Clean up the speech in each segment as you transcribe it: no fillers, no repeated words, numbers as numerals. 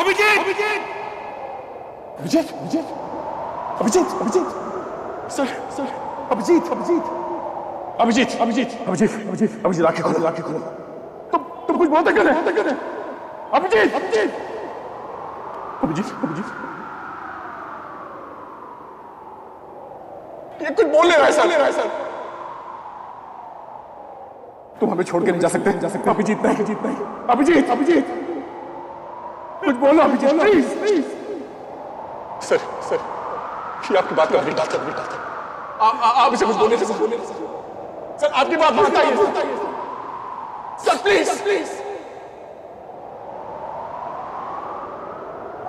Abhijit Abhijit Abhijit Abhijit Abhijit Abhijit sir sir Abhijit Abhijit Abhijit Abhijit Abhijit Abhijit Abhijit आंखें खोलो आंखें खोलो। तुम कुछ बहुत कर रहे अभिजीत अभिजीत अभिजीत अभिजीत ये कुछ बोल ले रहा है सर। तुम हमें छोड़ के नहीं जा सकते अभिजीत नहीं अभिजीत नहीं अभिजीत अभिजीत कुछ बोलो Abhijit please please. Sir sir ये आपकी बात कर आप इसे कुछ बोलने से सर आपकी बात बताइए sir please please.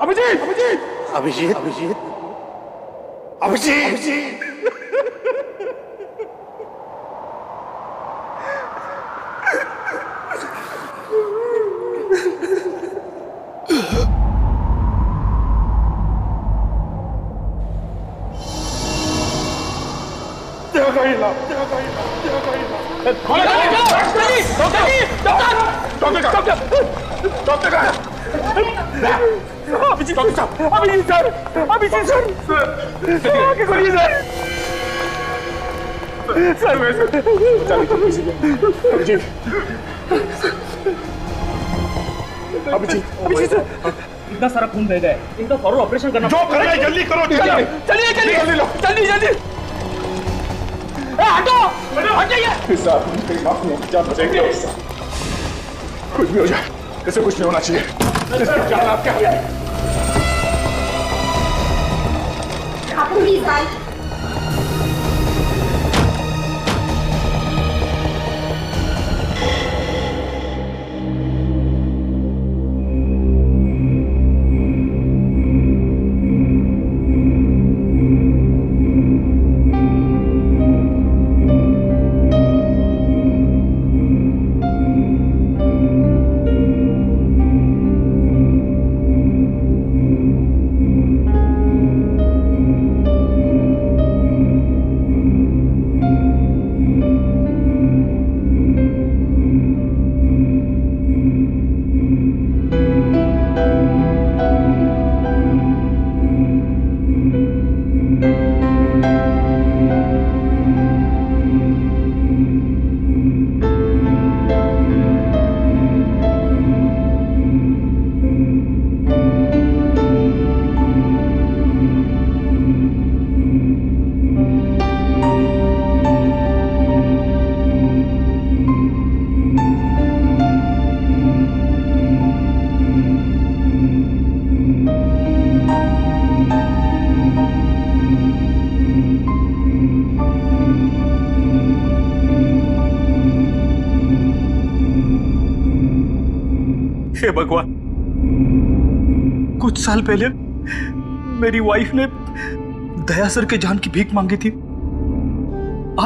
Abhijit Abhijit Abhijit Abhijit Abhijit Abhijit इतना सारा खून बह गया है, इनका फौरन ऑपरेशन करना। जो करना है जल्दी करो। चलिए चलिए जल्दी लो जल्दी जल्दी। हटो हट जाइए। जान बचाएंगे कुछ भी हो जाए ऐसे कुछ नहीं होना चाहिए। जान आपके हाथ में। हे भगवान, कुछ साल पहले मेरी वाइफ ने दया सर के जान की भीख मांगी थी।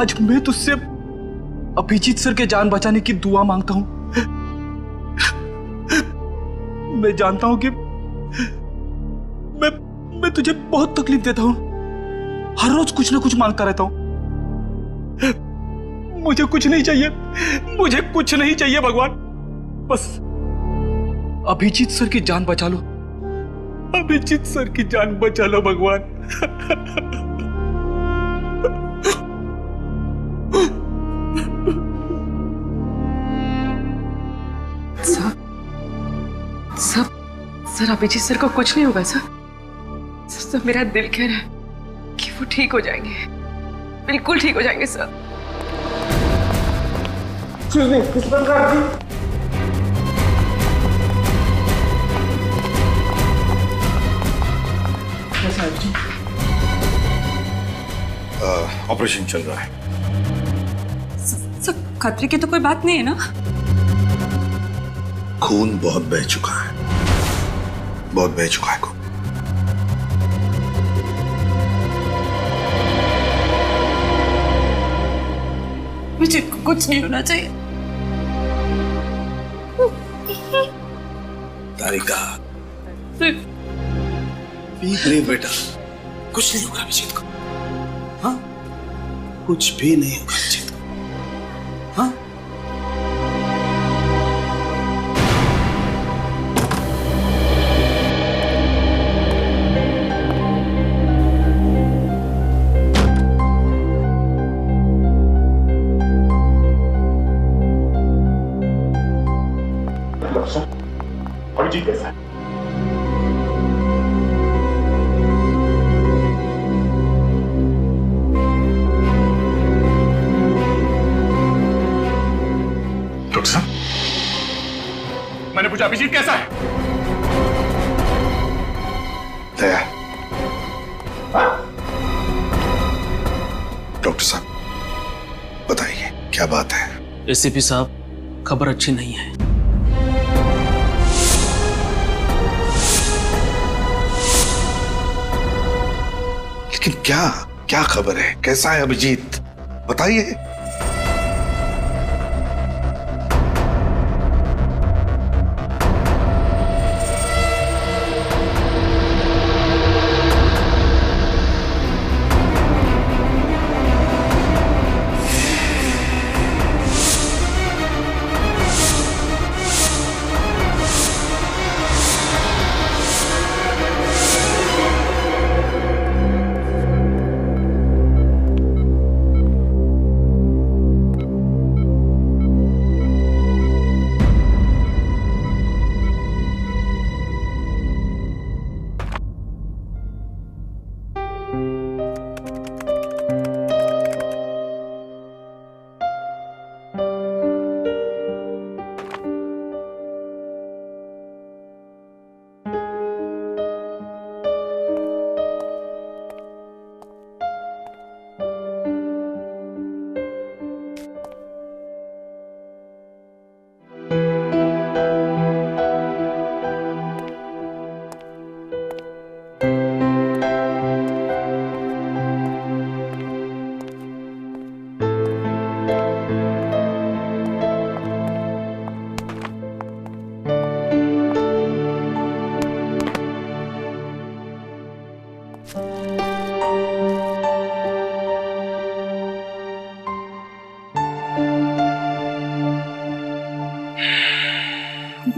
आज मैं तुझसे अभिजीत सर के जान बचाने की दुआ मांगता हूं। मैं जानता हूं कि मैं तुझे बहुत तकलीफ देता हूं, हर रोज कुछ ना कुछ मांगता रहता हूं। मुझे कुछ नहीं चाहिए, मुझे कुछ नहीं चाहिए भगवान, बस अभिजीत सर की जान बचा लो, अभिजीत सर की जान बचा लो भगवान। सर अभिजीत सर को कुछ नहीं होगा सर। सर मेरा दिल कह रहा है कि वो ठीक हो जाएंगे, बिल्कुल ठीक हो जाएंगे सर। ऑपरेशन चल रहा है। सर खतरे की तो कोई बात नहीं है ना? खून बहुत बह चुका है, बहुत बह चुका है खून। मुझे कुछ नहीं होना चाहिए। तारिका रे बेटा, कुछ नहीं होगा अभिजीत को। हाँ, कुछ भी नहीं होगा अभिजीत को। हाँ, डॉक्टर साहब, अभिजीत कैसा है? डॉक्टर साहब, मैंने पूछा अभिजीत कैसा है? दया, डॉक्टर साहब बताइए क्या बात है? एसीपी साहब, खबर अच्छी नहीं है। लेकिन क्या क्या खबर है? कैसा है अभिजीत? बताइए।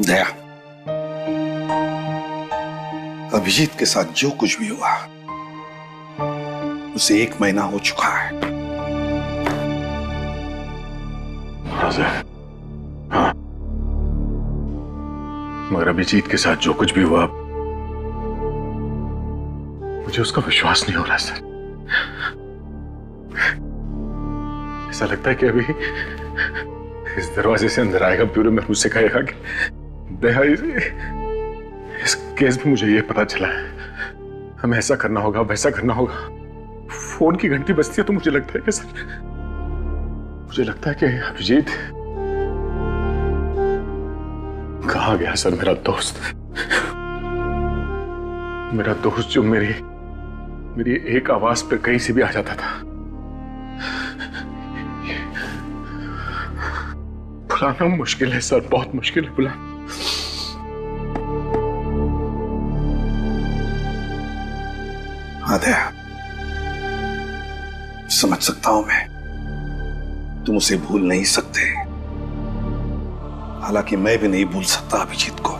दया, अभिजीत के साथ जो कुछ भी हुआ उसे 1 महीना हो चुका है। हाँ सर, हाँ, मगर अभिजीत के साथ जो कुछ भी हुआ मुझे उसका विश्वास नहीं हो रहा सर। ऐसा लगता है कि अभी इस दरवाजे से अंदर आएगा ब्यूरो में, मुझसे कहेगा कि दया, इस केस में मुझे ये पता चला है, हमें ऐसा करना होगा, वैसा करना होगा। फोन की घंटी बजती है तो मुझे लगता है कि सर, मुझे लगता है कि अभिजीत कहाँ गया सर? मेरा दोस्त जो मेरी एक आवाज पे कहीं से भी आ जाता था। बुलाना मुश्किल है सर, बहुत मुश्किल है बुलाना। हाँ दया, समझ सकता हूं मैं, तुम उसे भूल नहीं सकते। हालांकि मैं भी नहीं भूल सकता अभिजीत को,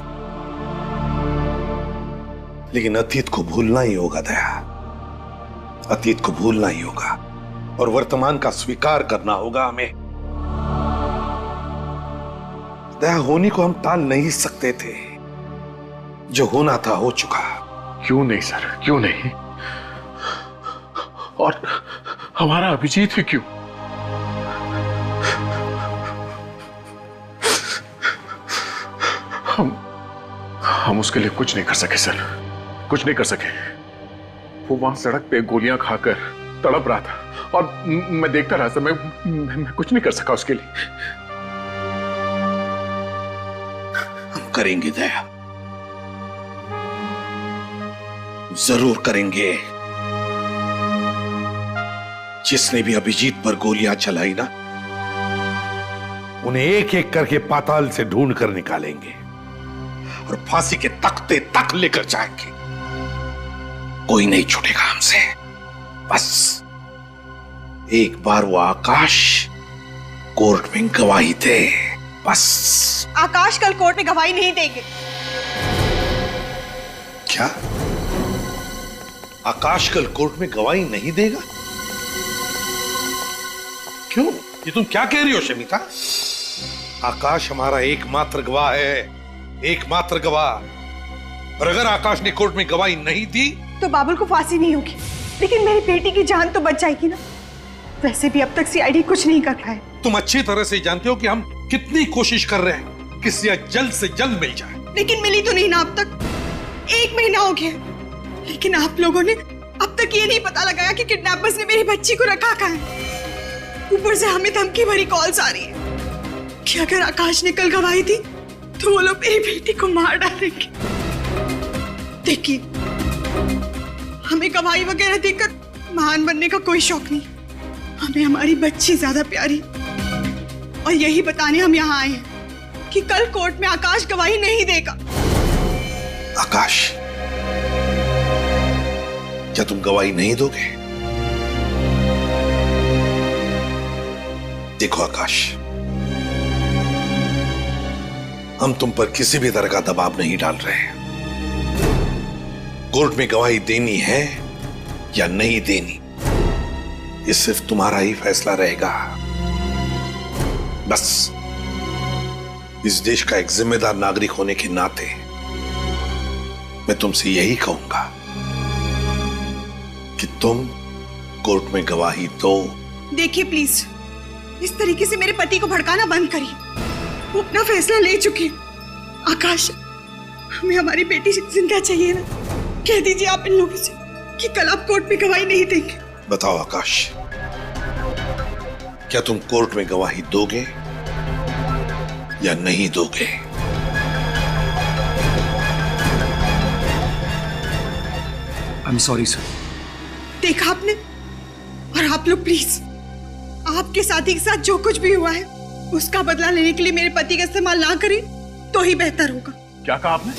लेकिन अतीत को भूलना ही होगा दया। अतीत को भूलना ही होगा और वर्तमान का स्वीकार करना होगा हमें। दया, होनी को हम टाल नहीं सकते थे, जो होना था हो चुका। क्यों नहीं सर, क्यों नहीं? और हमारा अभिजीत भी क्यों? हम उसके लिए कुछ नहीं कर सके सर, कुछ नहीं कर सके। वो वहां सड़क पे गोलियां खाकर तड़प रहा था और मैं देखता रहा सर। मैं कुछ नहीं कर सका उसके लिए। हम करेंगे दया, जरूर करेंगे। जिसने भी अभिजीत पर गोलियां चलाई ना, उन्हें एक एक करके पाताल से ढूंढ कर निकालेंगे और फांसी के तख्ते तक लेकर जाएंगे। कोई नहीं छूटेगा हमसे। बस एक बार वो आकाश कोर्ट में गवाही दे, बस। आकाश कल कोर्ट में गवाही नहीं देंगे। क्या? आकाश कल कोर्ट में गवाही नहीं देगा? क्यों? ये तुम क्या कह रही हो शमिता? आकाश हमारा एकमात्र गवाह है। एकमात्र गवाह। और अगर आकाश ने कोर्ट में गवाही नहीं दी तो बाबुल को फांसी नहीं होगी, लेकिन मेरी बेटी की जान तो बच जाएगी ना। वैसे भी अब तक सीआईडी कुछ नहीं कर पाए। तुम अच्छी तरह से जानते हो कि हम कितनी कोशिश कर रहे हैं कि सिया जल्द से जल्द मिल जाए। लेकिन मिली तो नहीं ना अब तक। 1 महीना हो गया, लेकिन आप लोगों ने अब तक ये नहीं पता लगाया कि किडनैपर्स ने मेरी बच्ची को रखा कहाँ है। ऊपर से हमें धमकी भरी कॉल्स आ रही है कि अगर आकाश ने कल गवाही दी तो वो लोग मेरी बेटी को मार डालेंगे। देखिए, हमें गवाही वगैरह देकर महान बनने का कोई शौक नहीं, हमें हमारी बच्ची ज्यादा प्यारी। और यही बताने हम यहाँ आए हैं कि कल कोर्ट में आकाश गवाही नहीं देगा। आकाश, क्या तुम गवाही नहीं दोगे? देखो आकाश, हम तुम पर किसी भी तरह का दबाव नहीं डाल रहे हैं। कोर्ट में गवाही देनी है या नहीं देनी, ये सिर्फ तुम्हारा ही फैसला रहेगा। बस इस देश का एक जिम्मेदार नागरिक होने के नाते मैं तुमसे यही कहूंगा कि तुम कोर्ट में गवाही दो। देखिए प्लीज, इस तरीके से मेरे पति को भड़काना बंद करिए। वो अपना फैसला ले चुके हैं। आकाश, हमें हमारी बेटी जिंदा चाहिए ना। कह दीजिए आप इन लोगों से कि कल आप कोर्ट में गवाही नहीं देंगे। बताओ आकाश, क्या तुम कोर्ट में गवाही दोगे या नहीं दोगे? I am sorry sir. देखा आपने? और आप लोग प्लीज, आपके साथी के साथ जो कुछ भी हुआ है उसका बदला लेने के लिए मेरे पति का इस्तेमाल ना करें तो ही बेहतर होगा। क्या कहा आपने?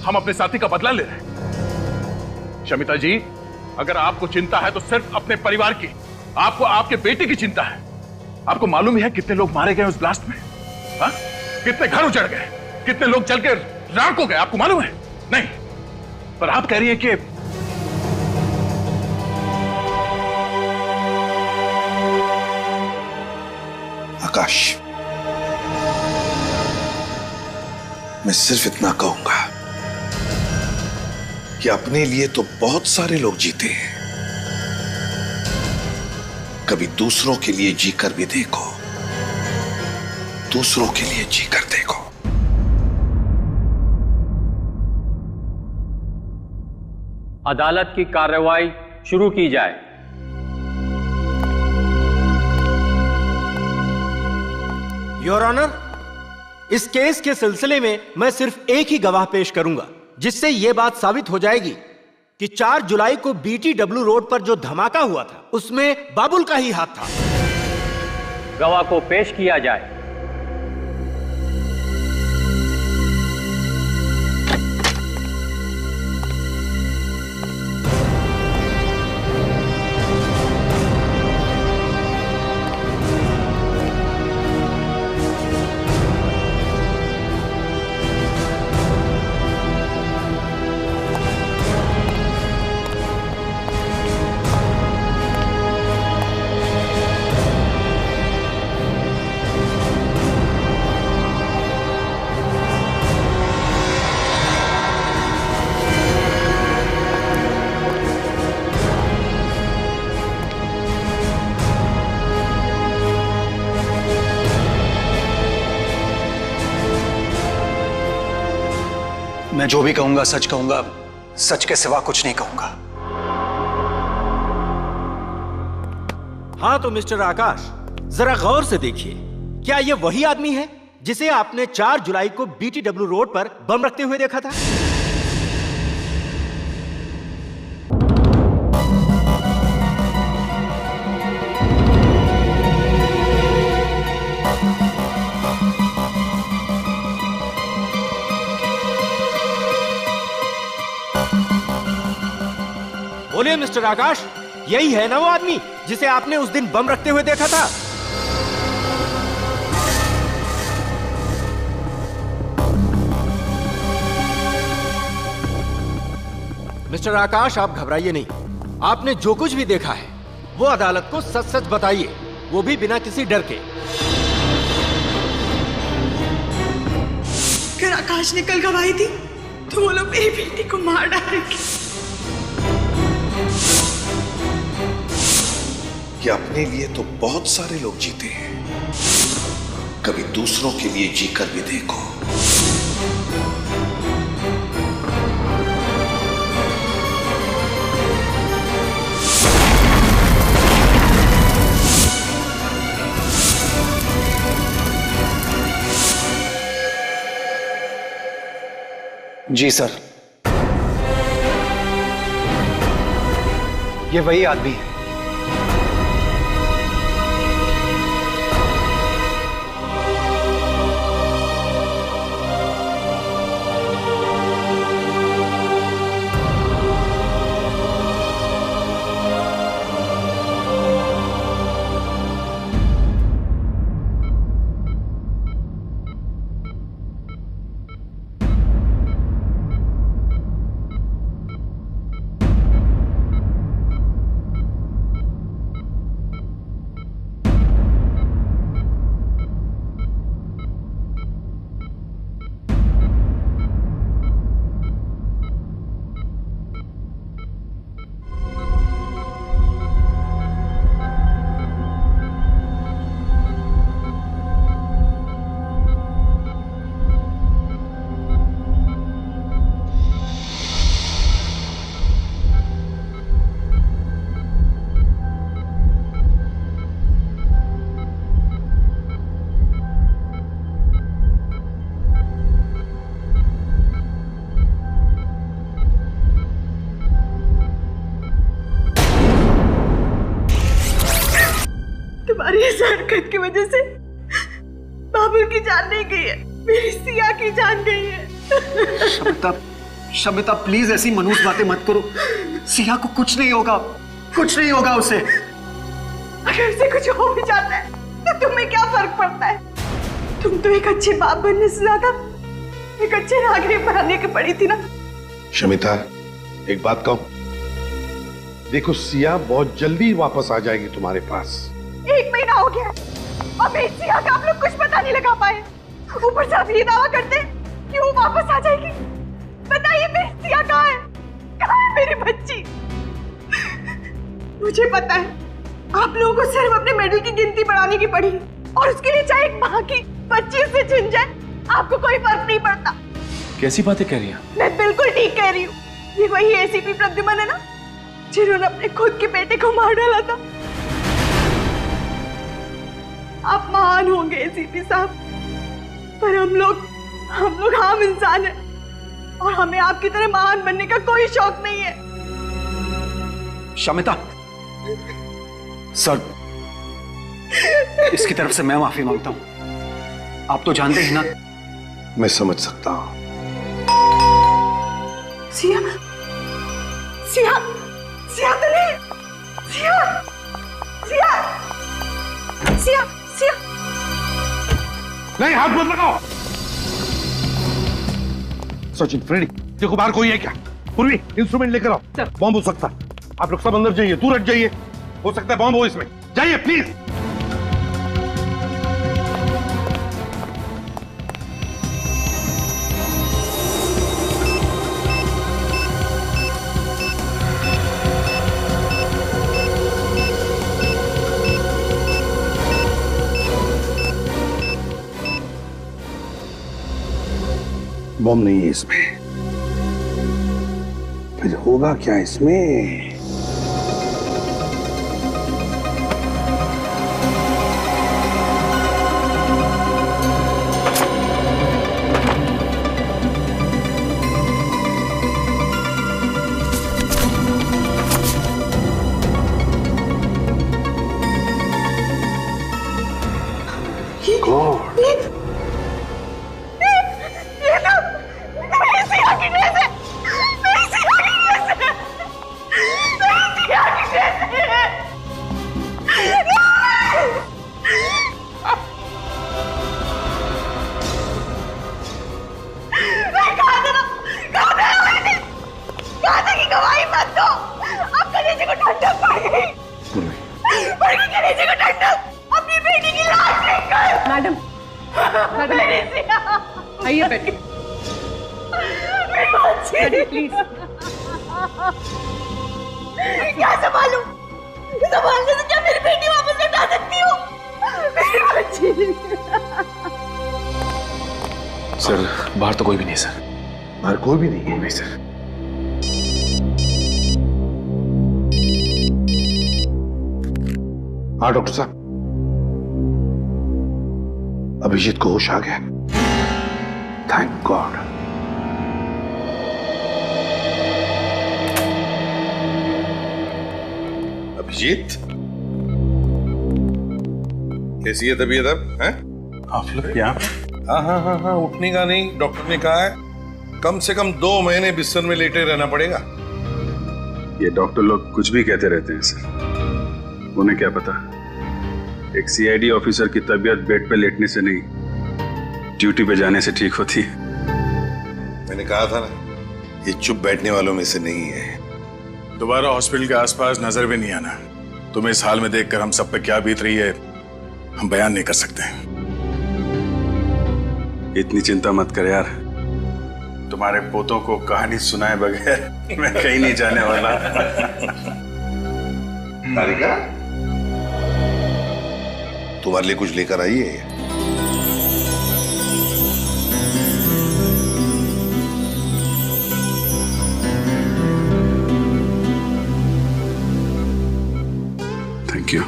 हम अपने साथी का बदला ले रहे हैं? शमिता जी, अगर आपको चिंता है तो सिर्फ अपने परिवार की, आपको आपके बेटे की चिंता है। आपको मालूम ही है कितने लोग मारे गए उस ब्लास्ट में? हा? कितने घर उजड़ गए, कितने लोग जल के राख हो गए, आपको मालूम है? नहीं, पर आप कह रही हैं कि आकाश, मैं सिर्फ इतना कहूंगा कि अपने लिए तो बहुत सारे लोग जीते हैं, कभी दूसरों के लिए जीकर भी देखो, दूसरों के लिए जीकर देखो। अदालत की कार्रवाई शुरू की जाए। योर ऑनर, इस केस के सिलसिले में मैं सिर्फ एक ही गवाह पेश करूंगा, जिससे यह बात साबित हो जाएगी कि 4 जुलाई को BTW रोड पर जो धमाका हुआ था उसमें बाबुल का ही हाथ था। गवाह को पेश किया जाए। मैं जो भी कहूंगा सच कहूंगा, सच के सिवा कुछ नहीं कहूंगा। हाँ तो मिस्टर आकाश, जरा गौर से देखिए, क्या यह वही आदमी है जिसे आपने 4 जुलाई को BTW रोड पर बम रखते हुए देखा था? बोलिए मिस्टर आकाश, यही है ना वो आदमी जिसे आपने उस दिन बम रखते हुए देखा था? मिस्टर आकाश, आप घबराइए नहीं। आपने जो कुछ भी देखा है वो अदालत को सच सच बताइए, वो भी बिना किसी डर के। आकाश ने कल गवाही दी तो वो लोग मेरी बेटी को मार डालेंगे। कि अपने लिए तो बहुत सारे लोग जीते हैं, कभी दूसरों के लिए जीकर भी देखो। जी सर, ये वही आदमी है। तुम्हारी इस हरकत की वजह से बाबुल की जान नहीं गई है, मेरी सिया की जान गई है। शमिता, शमिता प्लीज ऐसी मनहूस बातें मत करो। सिया को कुछ नहीं होगा, कुछ नहीं होगा उसे। अगर उसे कुछ हो भी जाता है तो तुम्हें क्या फर्क पड़ता है? तुम तो एक अच्छे बाप बनने से ज्यादा एक अच्छे नागरिक बनने की पड़ी थी ना। शमिता, एक बात कहूं, देखो सिया बहुत जल्दी वापस आ जाएगी तुम्हारे पास। 1 महीना हो गया और मेरी सिया का आप लोग कुछ पता नहीं लगा पाए। ऊपर से आप ये दावा करते कि वो वापस आ जाएगी। बताइए मेरी सिया कहाँ है? कहाँ है मेरी बच्ची? मुझे पता है आप लोगों को सिर्फ अपने मेडल की गिनती बढ़ाने की पड़ी और उसके लिए चाहे एक माँ की 25 से छिन जाए आपको कोई फर्क नहीं पड़ता। कैसी बातें कह रही हैं? मैं बिल्कुल ठीक कह रही हूँ। ये वही एसीपी प्रद्युमन है ना जिन्होंने अपने खुद के बेटे को मार डाला था। आप महान होंगे एसीपी साहब, पर हम लोग आम इंसान हैं और हमें आपकी तरह महान बनने का कोई शौक नहीं है। शमिता, सर इसकी तरफ से मैं माफी मांगता हूं। आप तो जानते हैं ना। मैं समझ सकता हूं। सिया, सिया, सिया तो नहीं, सिया, सिया, सिया, सिया। नहीं, हाथ मत लगाओ। सचिन, फ्रेडी, देखो बाहर कोई है क्या? पूर्वी, इंस्ट्रूमेंट लेकर आओ। बॉम्ब हो सकता है। आप लोग सब अंदर जाइए, दूर हट जाइए। हो सकता है बॉम्ब हो इसमें। जाइए प्लीज। बॉम्ब नहीं है इसमें। फिर होगा क्या इसमें? मैडम, मैडम आइए बैठिए। प्लीज क्या संभालूं? संभालने से क्या मेरी बेटी वापस लौटा सकती हूँ? मेरी बच्ची। सर बाहर तो कोई भी नहीं सर। बाहर कोई भी नहीं है? नहीं सर। हाँ डॉक्टर साहब, अभिजीत को होश आ गया। Thank God. अभिजीत, कैसी है तबीयत अब? हैं? आप लोग यहाँ? हाँ, उठने का नहीं, डॉक्टर ने कहा है कम से कम 2 महीने बिस्तर में लेटे रहना पड़ेगा। ये डॉक्टर लोग कुछ भी कहते रहते हैं सर, उन्हें क्या पता एक सीआईडी ऑफिसर की तबीयत बेड पे लेटने से नहीं, ड्यूटी पे जाने से ठीक होती है। मैंने कहा था ना, ये चुप बैठने वालों में से नहीं है। दोबारा हॉस्पिटल के आसपास नजर भी नहीं आना। तुम्हें इस हाल में देखकर हम सब पे क्या बीत रही है हम बयान नहीं कर सकते। इतनी चिंता मत कर यार, तुम्हारे पोतों को कहानी सुनाए बगैर मैं कहीं नहीं जाने वाला। तारिका, तुम्हारे लिए कुछ लेकर आई है? Thank you.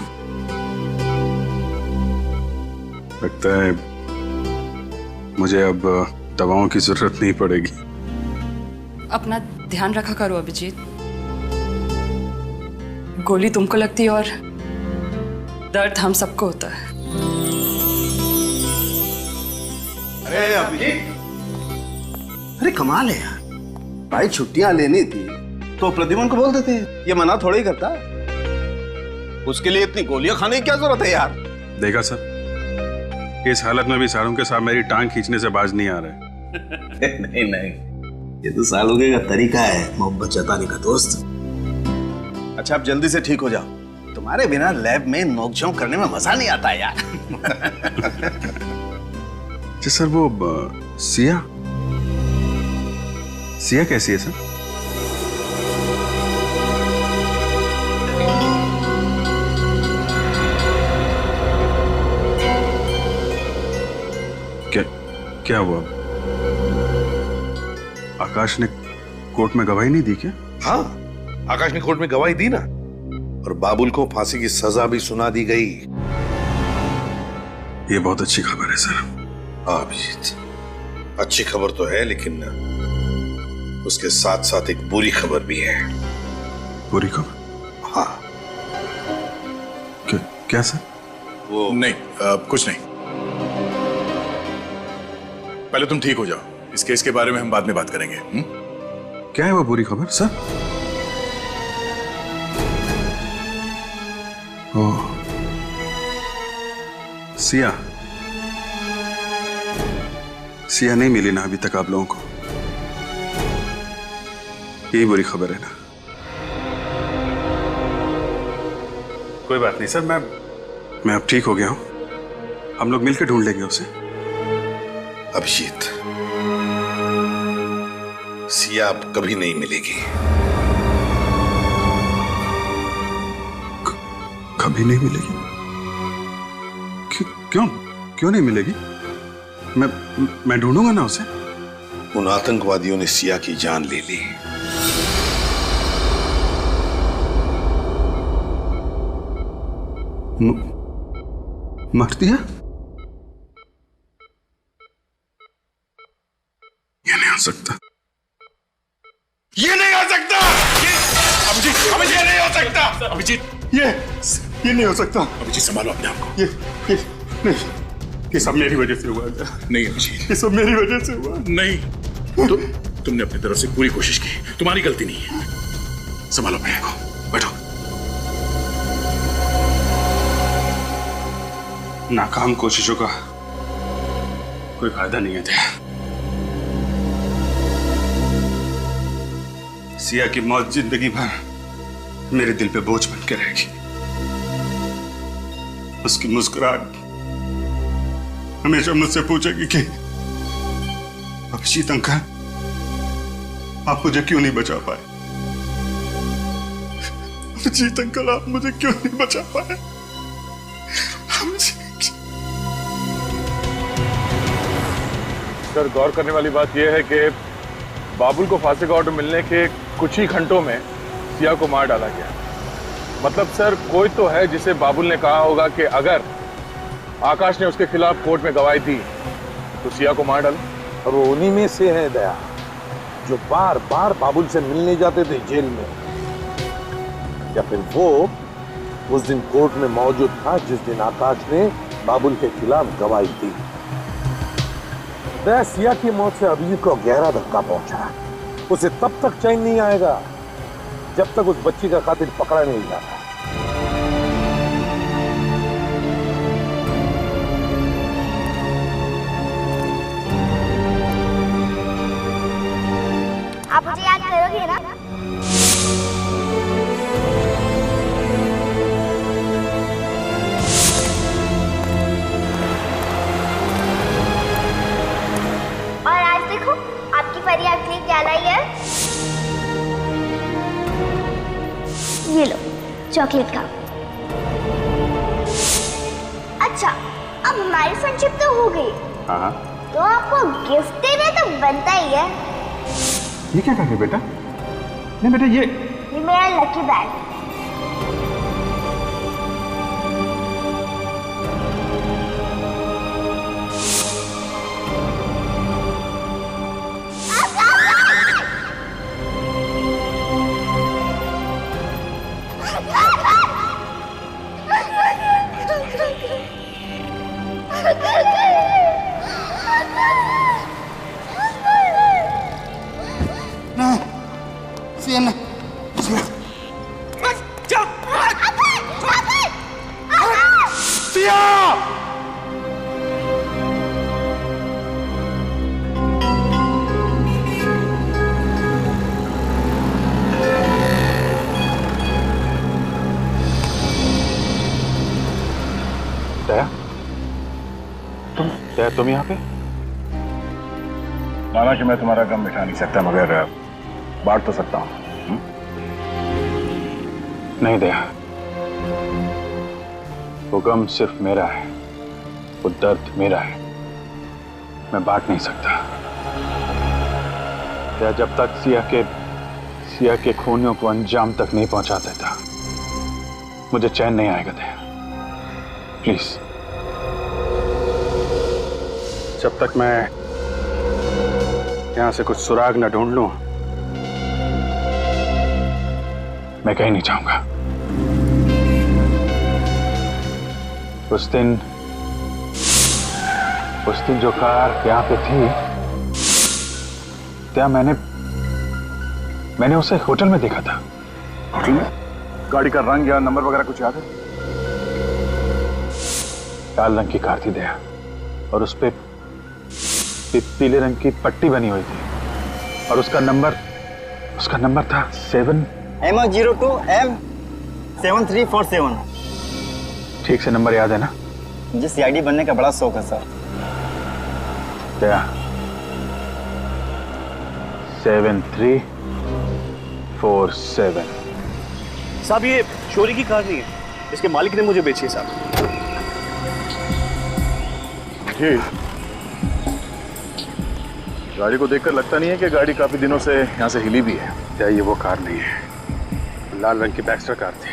लगता है मुझे अब दवाओं की जरूरत नहीं पड़ेगी। अपना ध्यान रखा करो अभिजीत, गोली तुमको लगती है और दर्द हम सबको होता है। अरे अभिजीत, अरे कमाल है यार, भाई छुट्टियां लेनी थी तो प्रद्युमन को बोल देते, ये मना थोड़ा ही करता है। उसके लिए इतनी गोलियां खाने की क्या जरूरत है यार? देखा सर, इस हालत में भी सारों के साथ मेरी टांग खींचने से बाज नहीं आ रहा है। नहीं, ये तो सालोगे का तरीका है मोहब्बत जताने का दोस्त। अच्छा आप जल्दी से ठीक हो जाओ, तुम्हारे बिना लैब में नोकझोंक करने में मजा नहीं आता यार। जी सर, वो सिया कैसी है सर? क्या हुआ? आकाश ने कोर्ट में गवाही नहीं दी क्या? हाँ, आकाश ने कोर्ट में गवाही दी ना, और बाबुल को फांसी की सजा भी सुना दी गई। ये बहुत अच्छी खबर है सर। हाँ अभिजीत, अच्छी खबर तो है, लेकिन उसके साथ साथ एक बुरी खबर भी है। बुरी खबर? हाँ। क्या सर? वो नहीं, कुछ नहीं। पहले तुम ठीक हो जाओ, इस केस के बारे में हम बाद में बात करेंगे। क्या है वो बुरी खबर सर? ओह, सिया नहीं मिली ना अभी तक आप लोगों को? यही बुरी खबर है ना? कोई बात नहीं सर, मैं अब ठीक हो गया हूं, हम लोग मिलकर ढूंढ लेंगे उसे। अभिजीत, सिया अब कभी नहीं मिलेगी। कभी नहीं मिलेगी? क्यों नहीं मिलेगी? मैं ढूंढूंगा ना उसे। उन आतंकवादियों ने सिया की जान ले ली। मार दिया? ये नहीं हो सकता, ये नहीं हो सकता। अभिजीत, ये नहीं हो सकता। अभिजीत, ये नहीं हो सकता। अभिजीत संभालो अपने आप को। ये नहीं, ये सब मेरी वजह से हुआ है। नहीं अभिजीत, ये सब मेरी वजह से हुआ। नहीं, तुमने अपनी तरफ से पूरी कोशिश की, तुम्हारी गलती नहीं है। संभालो अपने आप को, बैठो। नाकाम कोशिशों का कोई फायदा नहीं है। सिया की मौत जिंदगी भर मेरे दिल पे बोझ बन के रहेगी। उसकी मुस्कुराहट हमेशा मुझसे पूछेगी कि अभिजीत अंकल आप मुझे क्यों नहीं बचा पाए? अभिजीत अंकल, आप मुझे क्यों नहीं बचा पाए? सर, गौर करने वाली बात यह है कि बाबुल को फांसी का ऑर्डर मिलने के कुछ ही घंटों में सिया को मार डाला गया। मतलब सर, कोई तो है जिसे बाबुल ने कहा होगा कि अगर आकाश ने उसके खिलाफ कोर्ट में गवाही दी तो सिया को मार डालो। और वो उन्हीं में से है दया, जो बार बार बाबुल से मिलने जाते थे जेल में, या फिर वो उस दिन कोर्ट में मौजूद था जिस दिन आकाश ने बाबुल के खिलाफ गवाही दी। दया, सिया की मौत से अभिजीत को गहरा धक्का पहुंचा। उसे तब तक चैन नहीं आएगा जब तक उस बच्ची का कातिल पकड़ा नहीं जाता। आप मुझे याद करोगे ना? और आज देखो, आपकी परी आपके लिए क्या लाई है। ये लो, चॉकलेट खाओ। अच्छा, अब हमारी फ्रेंडशिप तो हो गई। हाँ, तो आपको गिफ्ट देना तो बनता ही है। ये क्या कर रहे बेटा? नहीं बेटा, ये मेरा लकी बैग। तुम यहाँ पे? माना कि मैं तुम्हारा गम मिटा नहीं सकता, मगर बांट तो सकता हूँ। नहीं दया, वो गम सिर्फ मेरा है, वो दर्द मेरा है, मैं बांट नहीं सकता। दया, जब तक सिया के खूनियों को अंजाम तक नहीं पहुंचा देता, मुझे चैन नहीं आएगा। दया, प्लीज, जब तक मैं यहां से कुछ सुराग न ढूंढ लूं, मैं कहीं नहीं जाऊंगा। उस दिन जो कार यहाँ पे थी, क्या मैंने उसे होटल में देखा था। होटल में? गाड़ी का रंग या नंबर वगैरह कुछ याद है? लाल रंग की कार थी दया, और उस पे पीले रंग की पट्टी बनी हुई थी, और उसका नंबर था 7 M02 M7347। ठीक से नंबर याद है ना? मुझे CID बनने का बड़ा शौक है सर। क्या? 7347। साहब, ये चोरी की कार नहीं है, इसके मालिक ने मुझे बेची है साहब। जी, गाड़ी को देखकर लगता नहीं है कि गाड़ी काफी दिनों से यहाँ से हिली भी है। क्या ये वो कार नहीं है? लाल रंग की बैक्स्टर कार थी,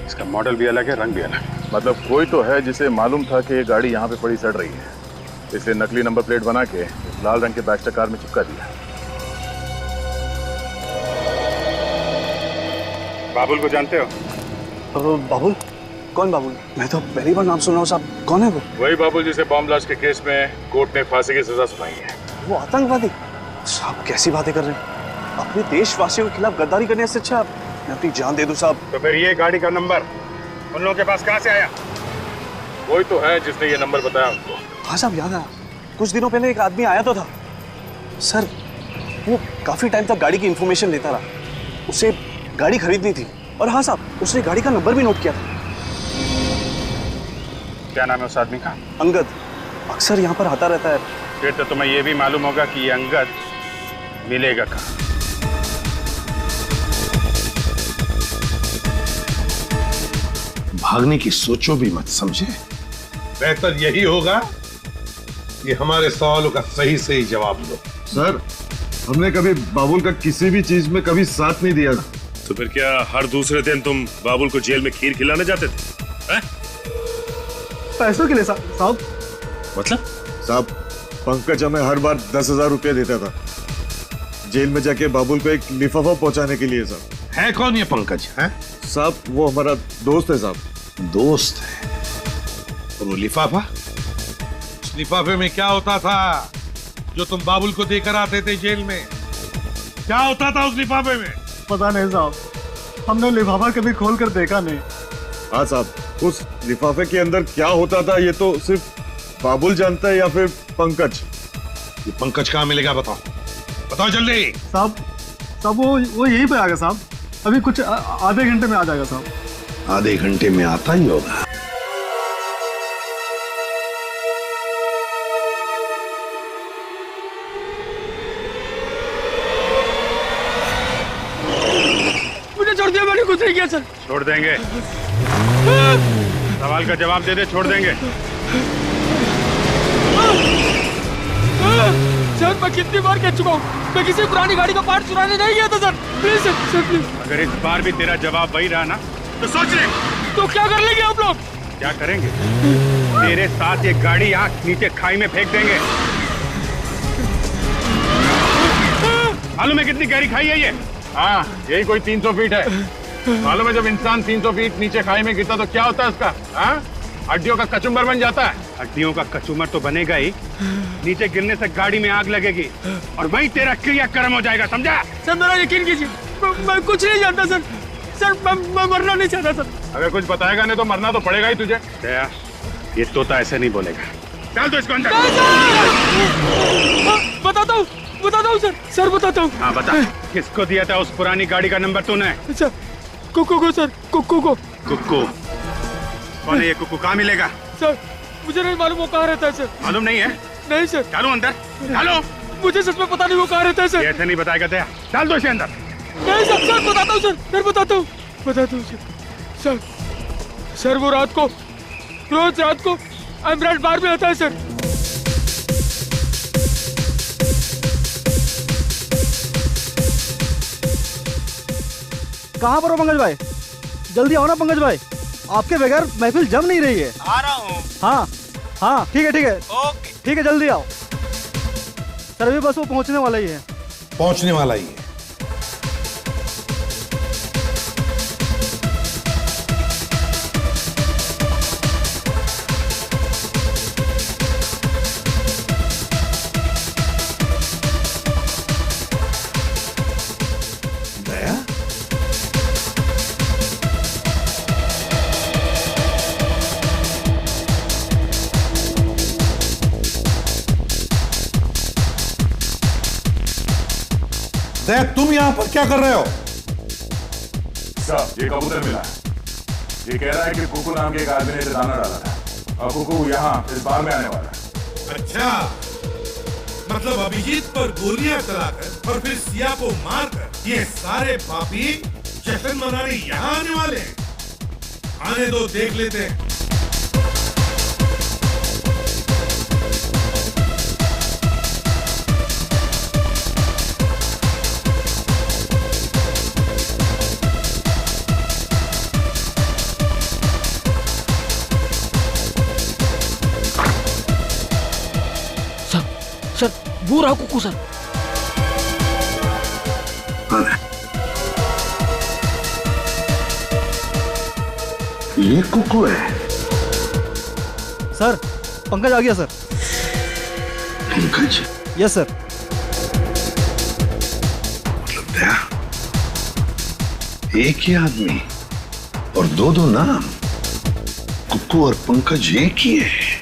इसका मॉडल भी अलग है, रंग भी अलग। मतलब कोई तो है जिसे मालूम था कि ये गाड़ी यहाँ पे पड़ी सड़ रही है, इसलिए नकली नंबर प्लेट बना के लाल रंग के बैक्स्टर कार में चिपका दिया। बाबुल को जानते हो? बाबुल? कौन बाबुल? मैं तो पहली बार नाम सुन रहा हूँ साहब। कौन है वो? वही बाबुल जिसे बॉम्ब ब्लास्ट के केस में कोर्ट ने फांसी की सजा सुनाई है। वो आतंकवादी? साहब कैसी बातें कर रहे हैं? अपने देशवासियों के खिलाफ गद्दारी करने से अच्छा मैं अपनी जान दे दूं साहब। तो फिर ये गाड़ी का नंबर उन लोगों के पास कहाँ से आया? कोई तो है जिसने ये नंबर बताया उनको। हाँ साहब, याद आया। कुछ दिनों पहले एक आदमी आया तो था सर, वो काफी टाइम तक गाड़ी की इंफॉर्मेशन लेता रहा, उसे गाड़ी खरीदनी थी, और हाँ साहब, उसने गाड़ी का नंबर भी नोट किया था। क्या नाम है उस आदमी का? अंगद। अक्सर यहाँ पर आता रहता है। फिर तो तुम्हें यह भी मालूम होगा कि ये अंगद मिलेगा कहाँ। भागने की सोचो भी मत, समझे? बेहतर यही होगा कि हमारे सवालों का सही सही जवाब दो। सर, हमने कभी बाबुल का किसी भी चीज में कभी साथ नहीं दिया। तो फिर क्या हर दूसरे दिन तुम बाबुल को जेल में खीर खिलाने जाते थे? पैसों के लिए साहब। मतलब? साहब, पंकज हमें हर बार 10,000 रुपए देता था जेल में जाके बाबुल को एक लिफाफा पहुंचाने के लिए। साहब, है कौन ये पंकज? है साहब, वो हमारा दोस्त है। साहब, दोस्त है? और वो लिफाफा? उस लिफाफे में क्या होता था जो तुम बाबुल को देकर आते थे जेल में? क्या होता था उस लिफाफे में? पता नहीं साहब, हमने लिफाफा कभी खोल कर देखा नहीं। हाँ साहब, उस लिफाफे के अंदर क्या होता था ये तो सिर्फ बाबुल जानता है या फिर पंकज। ये पंकज कहाँ मिलेगा? बताओ बताओ जल्दी। साहब वो यहीं पे आ गया साहब, अभी कुछ आधे घंटे में आ जाएगा साहब। आधे घंटे में आता ही होगा। मुझे छोड़ दिया, मैंने कुछ नहीं किया सर। छोड़ देंगे, सवाल का जवाब दे दे, छोड़ देंगे। सर, मैं कितनी बार कह चुका हूँ, मैं किसी पुरानी गाड़ी का पार्ट चुराने नहीं गया था सर। Please sir, please. अगर इस बार भी तेरा जवाब वही रहा ना तो सोच ले। तो क्या कर लेंगे आप लोग? क्या करेंगे? तेरे साथ ये गाड़ी यहाँ नीचे खाई में फेंक देंगे। मालूम है कितनी गहरी खाई है ये? हाँ, यही कोई 300 फीट है। मालूम है जब इंसान 300 फीट नीचे खाई में गिरता तो क्या होता है उसका? हाँ, हड्डियों का कचुम्बर बन जाता है। हड्डियों का कचूमर तो बनेगा ही, नीचे गिरने से गाड़ी में आग लगेगी और वहीं तेरा क्रियाक्रम हो जाएगा, समझा? सर, मेरा यकीन कीजिए, मैं कुछ नहीं जानता सर। सर, मैं मरना नहीं चाहता सर। अगर कुछ बताएगा नहीं तो मरना तो पड़ेगा ही तुझे। दया, ये तोता ऐसे नहीं बोलेगा। चल तो इसको अंदर। बताता हूँ सर। सर, बताता हूँ। हाँ बता, किसको दिया था उस पुरानी गाड़ी का नंबर तूने? सर, कुक्कू को सर, कुक्कू को। कुक्कू? कौन है ये कुक्कू? कहाँ मिलेगा? सर, मुझे नहीं मालूम वो कहाँ रहता है सर। मालूम नहीं है? नहीं सर। चलो अंदर, चलो। मुझे सच में पता नहीं वो कहाँ रहता है सर। ऐसे नहीं बताएगा दया, चल दो इसे अंदर। नहीं सर, सर बताता हूँ सर, सर बताता हूँ सर। सर वो रोज रात को एमराल्ड बार में आता है सर। कहाँ पर हो पंकज भाई? जल्दी आओ ना पंकज भाई, आपके बगैर महफिल जम नहीं रही है। आ रहा हूँ। हाँ ठीक है। ओके। ठीक है, जल्दी आओ सर, अभी बस वो पहुंचने वाला ही है। पहुंचने वाला ही है। तुम यहां पर क्या कर रहे हो? साहब, ये कबूतर मिला है। ये कह रहा है कि कुकू नाम के एक आदमी ने इसे दाना डाला था और कुकू यहाँ इस बार में आने वाला है। अच्छा, मतलब अभिजीत पर गोलियां चलाकर और फिर सिया को मारकर ये सारे पापी जश्न मनाने यहाँ आने वाले हैं। आने दो, देख लेते हैं। सर, वो रहा कुकू सर। ये कुकू है? सर, पंकज आ गया सर। पंकज? Yes sir. मतलब दया, एक ही आदमी और दो नाम, कुकू और पंकज एक ही है।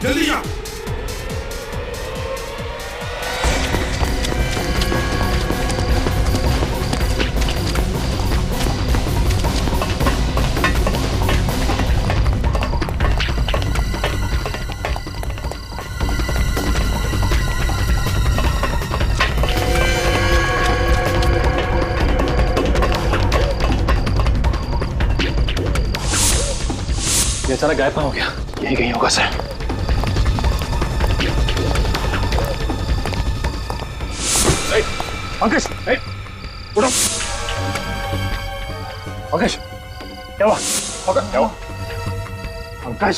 जल्दी जाओ। अचानक गायब हो गया। यही कहीं होगा सर। पंकज, उठो। पंकज, क्या हुआ? क्या हुआ? पंकज,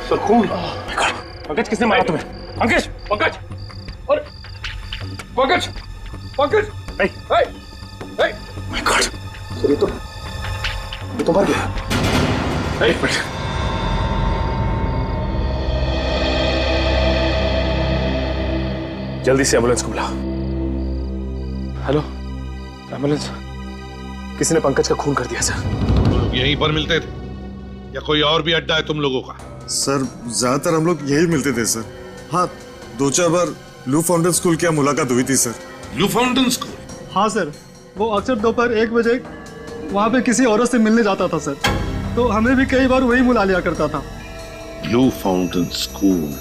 सर खून। पंकज, किसने मारा तुम्हें? पंकज, पंकज, और Pankaj, Pankaj, my God, sir ये तो मर गया। एक मिनट, जल्दी से एम्बुलेंस को बुलाओ। Hello, ambulance. किसी ने पंकज का खून कर दिया सर। तुम लोग यहीं पर मिलते थे या कोई और भी अड्डा है तुम लोगों का? सर ज्यादातर हम लोग यही मिलते थे सर। हाँ, 2-4 बार लू फाउंटेन स्कूल की मुलाकात हुई थी सर। लू फाउंटेन स्कूल? हाँ सर, वो अक्सर दोपहर 1 बजे वहाँ पे किसी औरत से मिलने जाता था सर, तो हमें भी कई बार वही बुला लिया करता था। लू फाउंटेन स्कूल।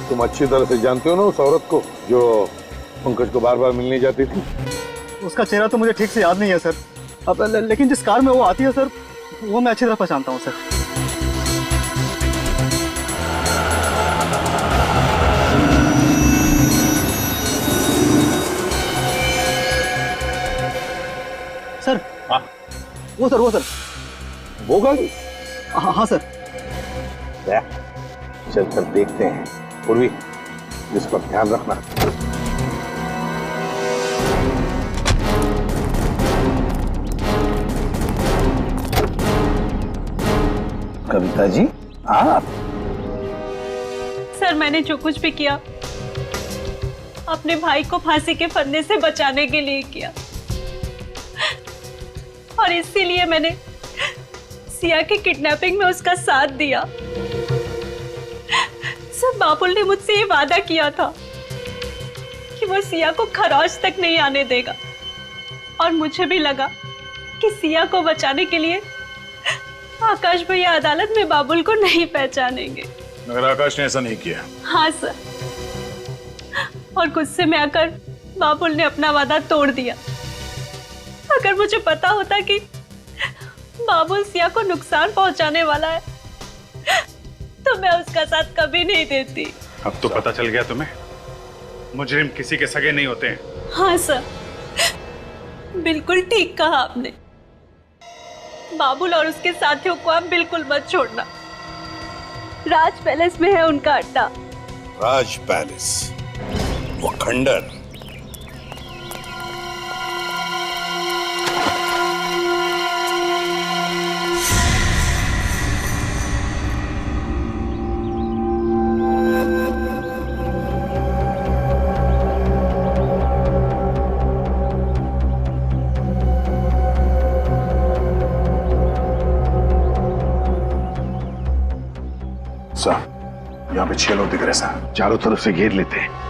तुम अच्छी तरह से जानते हो ना उस औरत को जो पंकज को बार बार मिलने जाती थी? उसका चेहरा तो मुझे ठीक से याद नहीं है सर। अब लेकिन जिस कार में वो आती है सर, वो मैं अच्छी तरह पहचानता हूँ सर। सर, हाँ वो सर वो गाड़ी? हाँ सर। चल कर देखते हैं। पूर्वी, इस पर ध्यान रखना। कविता जी, आप? सर, मैंने जो कुछ भी किया अपने भाई को फांसी के फंदे से बचाने के लिए किया, और इसीलिए मैंने सिया की किडनैपिंग में उसका साथ दिया। सर, बाबुल ने मुझसे ये वादा किया था कि वो सिया को खरोच तक नहीं आने देगा, और मुझे भी लगा कि सिया को बचाने के लिए आकाश भैया अदालत में बाबुल को नहीं पहचानेंगे। मगर आकाश ने ऐसा नहीं किया। हाँ सर, और गुस्से में आकर बाबुल ने अपना वादा तोड़ दिया। अगर मुझे पता होता कि बाबुल सिया को नुकसान पहुंचाने वाला है तो मैं उसका साथ कभी नहीं देती। अब तो पता चल गया तुम्हें, मुजरिम किसी के सगे नहीं होते हैं। हाँ सर, बिल्कुल ठीक कहा आपने। बाबुल और उसके साथियों को आप बिल्कुल मत छोड़ना। राज पैलेस में है उनका अड्डा। राज पैलेस? वो खंडर? यहाँ पे 6 लोग दिख रहे सर। चारों तरफ से घेर लेते हैं।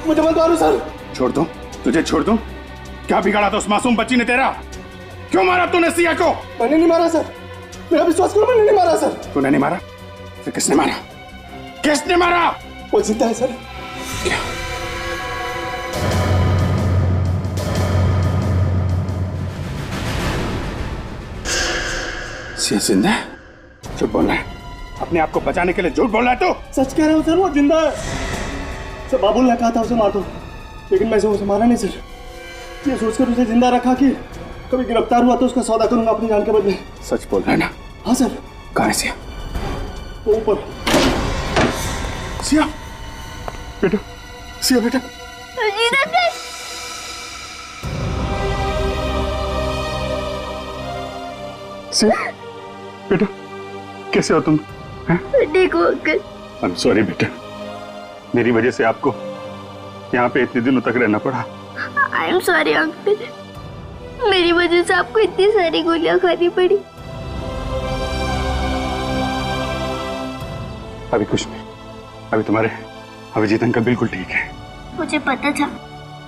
मुझे मत मारो सर। छोड़ दो, तुझे छोड़ दो। क्या बिगाड़ा था उस मासूम बच्ची ने तेरा? क्यों मारा तूने सिया को? मैंने नहीं मारा सर, मेरा विश्वास करो, मैंने नहीं मारा सर। तूने नहीं मारा? फिर किसने मारा? किसने मारा? वो जिंदा है सर। सिया जिंदा है? झूठ बोल रहा है, अपने आप को बचाने के लिए झूठ बोल रहा है तू? सच कह रहा हूँ सर, वो जिंदा है सर। बाबुल ने कहा था उसे मार दो, लेकिन मैं उसे मारा नहीं सर। ये सोचकर उसे जिंदा रखा कि कभी गिरफ्तार हुआ तो उसका सौदा करूंगा अपनी जान के बदले। सच बोल रहा है ना? हाँ सर। कहाँ है सिया? वो ऊपर। सिया बेटा, सिया बेटा। सिया बेटा, कैसे हो तुम? ठीक हो अंकल। आई एम सॉरी बेटा, मेरी वजह से आपको यहाँ पे इतने दिनों तक रहना पड़ा। आई एम सॉरी अंकल, मेरी वजह से आपको इतनी सारी गोलियां खानी पड़ी। अभी कुछ नहीं, अभी तुम्हारे अभिजीत अंकल बिल्कुल ठीक है। मुझे पता था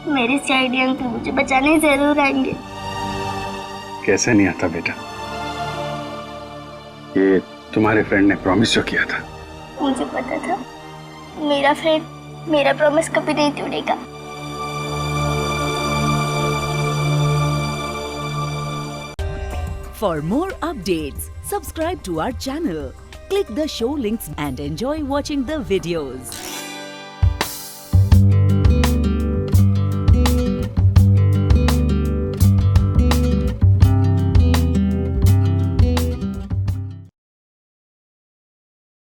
मेरे सीआईडी अंकल मुझे बचाने जरूर आएंगे। कैसे नहीं आता बेटा, ये तुम्हारे फ्रेंड ने प्रॉमिस जो किया था। मुझे पता था मेरा फ्रेंड मेरा प्रॉमिस कभी नहीं तोड़ेगा। For more updates, subscribe to our channel, click the show links and enjoy watching the videos.